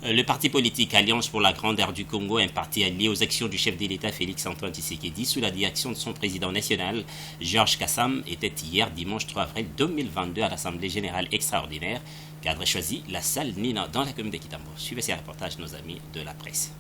Le parti politique Alliance pour la grandeur du Congo, un parti allié aux actions du chef de l'État Félix-Antoine Tshisekedi sous la direction de son président national Georges Kassam, était hier dimanche 3 avril 2022 à l'Assemblée générale extraordinaire qui a choisi la salle Nina dans la commune de Kitambo. Suivez ces reportages de nos amis de la presse.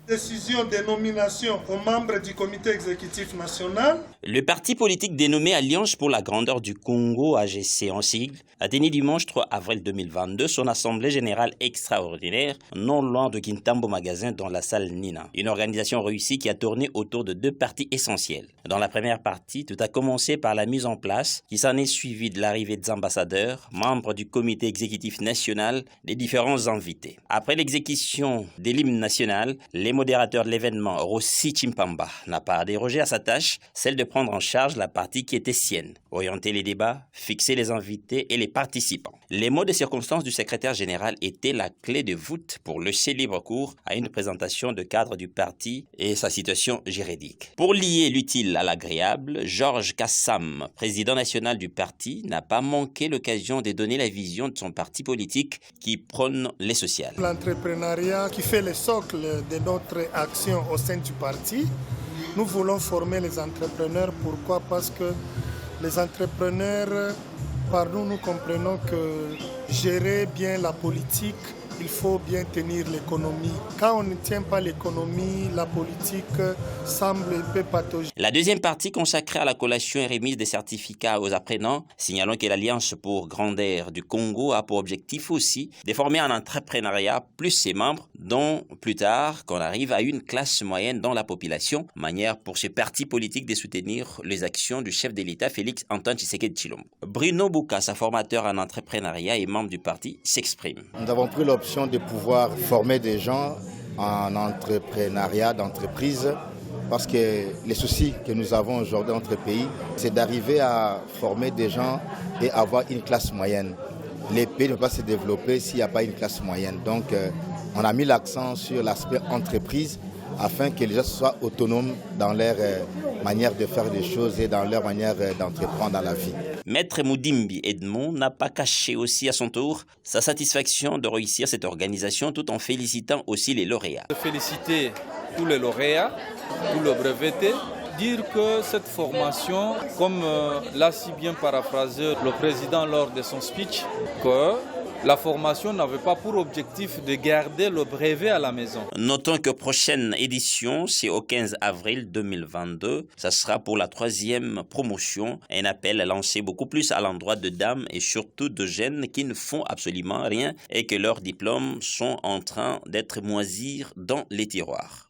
Décision de nomination aux membres du comité exécutif national. Le parti politique dénommé Alliance pour la grandeur du Congo, AGC en sigle, a tenu dimanche 3 avril 2022 son assemblée générale extraordinaire non loin de Kintambo Magasin dans la salle Nina. Une organisation réussie qui a tourné autour de deux parties essentielles. Dans la première partie, tout a commencé par la mise en place qui s'en est suivie de l'arrivée des ambassadeurs, membres du comité exécutif national, des différents invités. Après l'exécution de l'hymne national, les modérateur de l'événement, Rossi Chimpamba, n'a pas dérogé à sa tâche, celle de prendre en charge la partie qui était sienne, orienter les débats, fixer les invités et les participants. Les mots de circonstance du secrétaire général étaient la clé de voûte pour laisser libre cours à une présentation de cadre du parti et sa situation juridique. Pour lier l'utile à l'agréable, Georges Kassam, président national du parti, n'a pas manqué l'occasion de donner la vision de son parti politique qui prône les sociales. L'entrepreneuriat qui fait le socle de notre action au sein du parti. Nous voulons former les entrepreneurs. Pourquoi? Parce que les entrepreneurs, par nous comprenons que gérer bien la politique, il faut bien tenir l'économie. Quand on ne tient pas l'économie, la politique semble un peu pathogène. La deuxième partie consacrée à la collation et remise des certificats aux apprenants, signalons que l'Alliance pour grandeur du Congo a pour objectif aussi de former un entrepreneuriat plus ses membres, dont plus tard qu'on arrive à une classe moyenne dans la population, manière pour ce parti politique de soutenir les actions du chef de l'État Félix-Antoine Tshisekedi Tshilombo. Bruno Bukasa, formateur en entrepreneuriat et membre du parti, s'exprime. Nous avons pris l'option de pouvoir former des gens en entrepreneuriat, d'entreprise, parce que les soucis que nous avons aujourd'hui dans notre pays, c'est d'arriver à former des gens et avoir une classe moyenne. Les pays ne peuvent pas se développer s'il n'y a pas une classe moyenne. Donc, on a mis l'accent sur l'aspect entreprise afin que les gens soient autonomes dans leur manière de faire des choses et dans leur manière d'entreprendre dans la vie. Maître Moudimbi Edmond n'a pas caché aussi à son tour sa satisfaction de réussir cette organisation tout en félicitant aussi les lauréats. Féliciter tous les lauréats, tous les brevetés, dire que cette formation, comme l'a si bien paraphrasé le président lors de son speech, que la formation n'avait pas pour objectif de garder le brevet à la maison. Notons que prochaine édition, c'est au 15 avril 2022. Ça sera pour la 3e promotion. Un appel lancé beaucoup plus à l'endroit de dames et surtout de jeunes qui ne font absolument rien et que leurs diplômes sont en train d'être moisir dans les tiroirs.